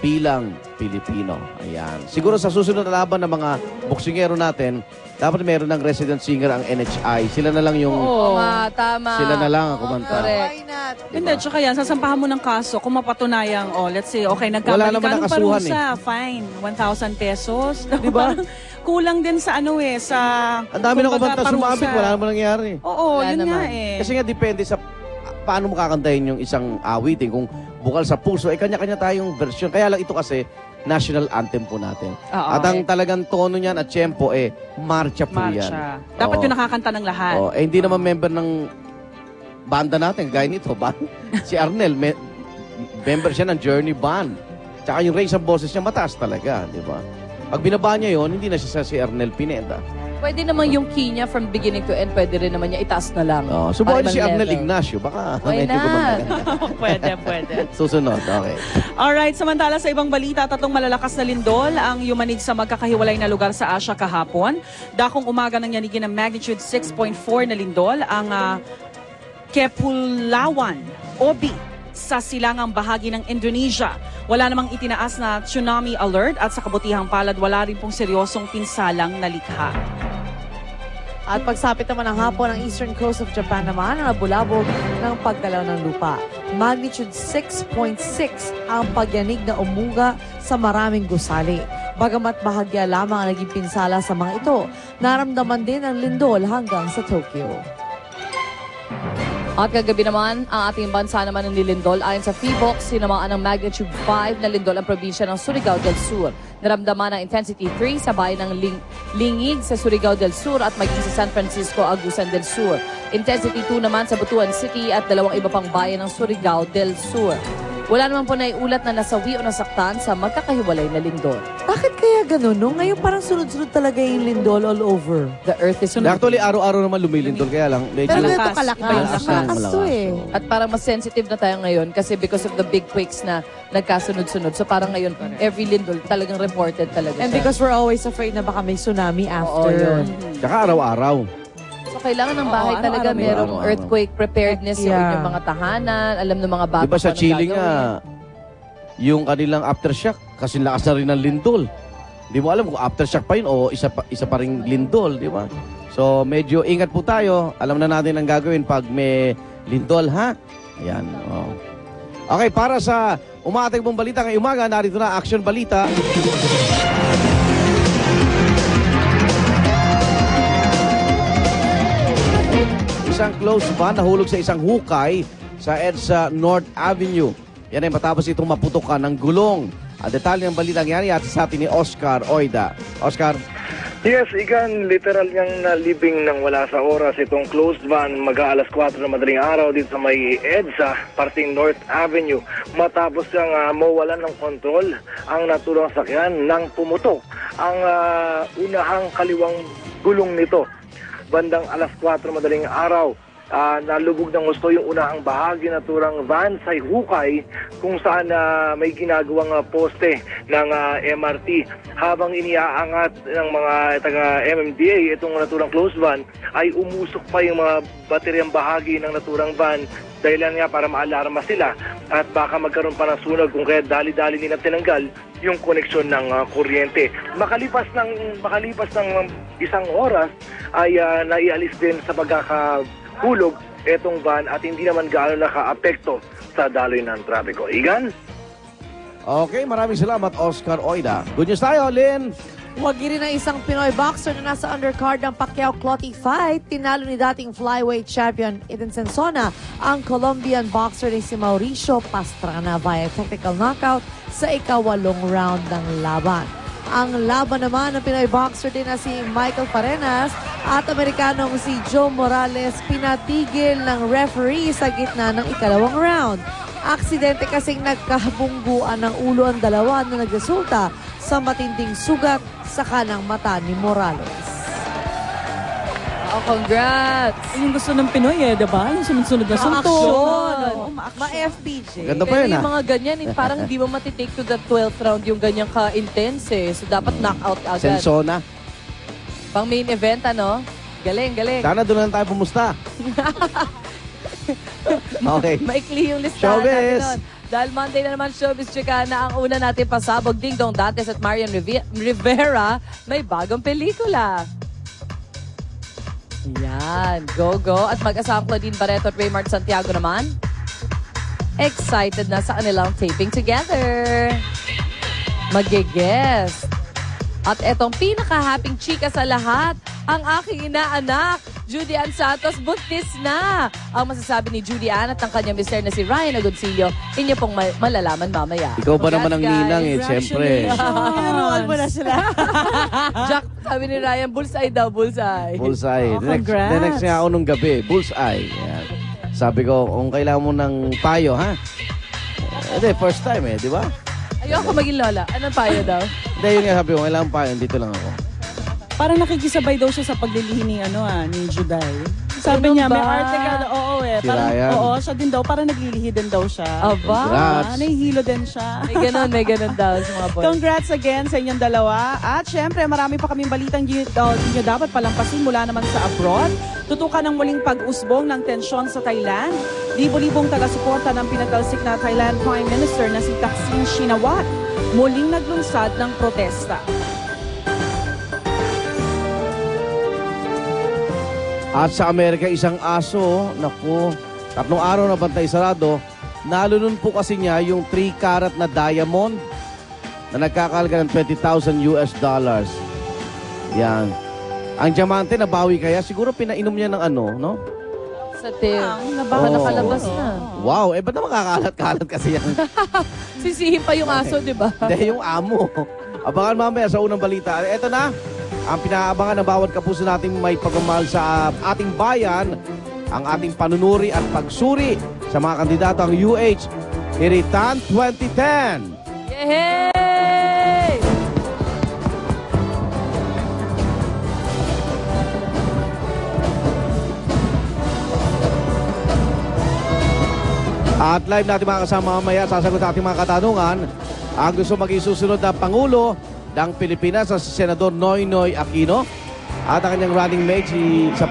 bilang Pilipino. Ayan. Siguro sa susunod na laban ng mga boksingero natin, dapat meron ng resident singer ang NHI. Sila na lang yung... Tama. Sila na lang ang kumanta. Correct. Hindi, tsaka yan, sasampahan mo ng kaso kung mapatunayang, let's say, okay, Wala nagkamali naman ka ng nakasuhan parusa, fine, 1,000 pesos. Diba? Kulang din sa sa... Ang dami ng kumanta parusa. sumabit, wala naman nangyari. Oo, Wala yun naman. nga eh. Kasi nga depende sa paano mo kakantahin yung isang awitin. Kung bukal sa puso, kanya-kanya tayong version. Kaya lang ito kasi, national anthem po natin. At ang talagang tono niyan at tempo, marcha po yan. Dapat yung nakakanta ng lahat. Hindi naman member ng banda natin, gaya nito. Si Arnel, member siya ng Journey Band. Tsaka yung range ng boses niya, mataas talaga, di ba? Pag binaba niya yon, hindi na siya si Arnel Pineda. Pwede naman yung key niya from beginning to end, pwede rin naman niya itaas na lang. Subukan si Arnel Ignacio, baka Why medyo not? Pwede. Susunod, okay. Alright, samantala sa ibang balita, 3 malalakas na lindol ang yumanig sa magkakahiwalay na lugar sa Asia kahapon. Dakong umaga nang yanigin ng magnitude 6.4 na lindol ang Kepulauan, Obi, sa silangang bahagi ng Indonesia. Wala namang itinaas na tsunami alert at sa kabutihang palad wala rin pong seryosong pinsalang nalikha. At pagsapit naman ng hapon ang eastern coast of Japan naman ang nabulabog ng paggalaw ng lupa. Magnitude 6.6 ang pagyanig na umuga sa maraming gusali. Bagamat bahagya lamang ang naging pinsala sa mga ito, naramdaman din ang lindol hanggang sa Tokyo. At kagabi naman, ang ating bansa naman ng nilindol ayon sa PHIVOLCS, sinamaan ng magnitude 5 na lindol ang probinsya ng Surigao del Sur. Naramdaman ng intensity 3 sa bayan ng Lingig sa Surigao del Sur at maging sa San Francisco, Agusan del Sur. Intensity 2 naman sa Butuan City at 2 iba pang bayan ng Surigao del Sur. Wala naman po naiulat na nasawi o nasaktan sa magkakahiwalay na lindol. Bakit kaya ganun, no? Ngayon parang sunod-sunod talaga yung lindol all over. The earth is Actually, araw-araw naman lumilindol, kaya lang medyo... Pero ito Malakas. kalakas. Malakas to eh. At parang mas sensitive na tayo ngayon kasi because of the big quakes na nagkasunod-sunod. So parang ngayon, every lindol talagang reported talaga And siya. because we're always afraid na baka may tsunami Oo, after. yun. Tsaka araw-araw. So kailangan ng bahay talaga araw-araw. merong Araw-araw. earthquake preparedness Yeah. yung inyong mga tahanan, alam ng mga bata Di ba sa kung anong Chile gagawin. nga, yung kanilang aftershock, kasi lakas na rin ng lindol. Di mo alam kung aftershock pa yun o isa pa ring lindol, di ba? So medyo ingat po tayo. Alam na natin ang gagawin pag may lindol, ha? Ayan. Okay, para sa umaatag mong balita ngayong umaga, narito na Action Balita. Isang close van nahulog sa isang hukay sa EDSA North Avenue. Yan ay matapos itong maputokan ng gulong. Ang detalye ng balitang yan ay sa atin ni Oscar Oida. Oscar? Yes, Igan, literal niyang nalibing ng wala sa oras itong closed van mag-aalas 4 na madaling araw dito sa may EDSA, parting North Avenue. Matapos siyang mawalan ng kontrol ang naturang sakyan nang pumutok ang unahang kaliwang gulong nito. Bandang alas 4 madaling araw, nalubog ng gusto yung unahang bahagi na turang van sa hukay kung saan may ginagawang poste ng MRT. Habang iniaangat ng mga taga-MMDA itong naturang closed van, ay umusok pa yung mga bateryang bahagi ng naturang van dahilan nga para maalarma sila at baka magkaroon pa ng sunog kung kaya dali-dali nilang tinanggal yung koneksyon ng kuryente. Makalipas ng isang oras ay naialis din sa pagkakahulog itong van at hindi naman gaano naka-apekto sa daloy ng trapiko. Igan? Okay, maraming salamat, Oscar Oida. Good news tayo, Lynn. Wagi rin ang isang Pinoy boxer na nasa undercard ng Pacquiao-Clottey fight. Tinalo ni dating flyweight champion Eden Sensona ang Colombian boxer ni si Mauricio Pastrana via technical knockout sa ika-8 round ng laban. Ang laban naman ng Pinoy boxer din na si Michael Parenas at Amerikanong si Joe Morales pinatigil ng referee sa gitna ng ika-2 round. Aksidente kasing nagkabungguan ng ulo ang dalawa na nagresulta sa matinding sugat sa kanang mata ni Morales. Oh, congrats! Yung gusto ng Pinoy diba? Yung sunod-sunod na suntok. Action! Ma-action. Ma-FPJ. Ganda pa Pero yun, yung mga ganyan, parang hindi mo matitake to the 12th round yung ganyang ka-intense So dapat knockout agad. Sensona. Pang main event, ano? Galing, galing. Sana doon lang tayo pumusta. Okay. Maikli yung listahan Showbiz! natin nun. Dahil Monday na naman Showbiz Chicana, ang una natin pasabog, Ding Dong Dantes at Marian Rivera, may bagong pelikula. Yan, go. At mag-asawang Claudine Barreto at Raymart Santiago naman, excited na sa kanilang taping together. Mag-guest. At etong pinaka-happing chika sa lahat, ang aking inaanak, Judy Ann Santos, buntis na. Ang masasabi ni Judy Ann at ang kanyang mister na si Ryan Agoncillo, inyo pong malalaman mamaya. Ikaw ba naman ang Congrats, ninang eh, guys. siyempre. Enroll mo na sila. Jack, sabi ni Ryan, bullseye daw, bullseye. Bullseye. Oh, The next nga ako nung gabi, bullseye. Yan. Sabi ko, kung kailangan mo ng payo, ha? Hindi, first time di ba? Ayoko maging lola. Anong payo daw? Hindi, yun nga sabi ko, kailangan payo, dito lang ako. Parang nakikisabay daw siya sa paglilihi ni, ni Juday. Sabi Ganun niya, may ba? arte ka. Oo Si Parang, Ryan. oo, siya din daw. Parang naglilihi din daw siya. Aba. Congrats. Nahihilo din siya. May ganun daw sa mga boys. Congrats again sa inyong dalawa. At syempre, marami pa kaming balitang nyo dapat palampasin mula naman sa abroad. Tutukan ng muling pag-usbong ng tensyon sa Thailand. Libo-libong taga-suporta ng pinatalsik na Thailand Prime Minister na si Thaksin Shinawatra muling naglunsad ng protesta. At sa Amerika, isang aso, naku, 3 araw na bantay sarado, nalunod po kasi niya yung 3-carat na diamond na nagkakalaga ng $20,000 US. Yan. Ang diamante nabawi kaya, siguro pinainom niya ng no? Sa tip. Baka Oo. nakalabas na. Wow, ba't naman kakalat-kalat kasi yan? Sisihin pa yung aso, di ba? Hindi, yung amo. Abangan mamaya sa unang balita. Ito na, ang pinaabangan ng bawat kapuso natin may pagmamahal sa ating bayan, ang ating panunuri at pagsuri sa mga kandidato ang UH Iritan 2010. Yay! At live natin mga kasama mamaya, sasagot ating mga katanungan. Ang gusto maging susunod na Pangulo ng Pilipinas sa si Senador Noynoy Aquino at ang kanyang running mate sa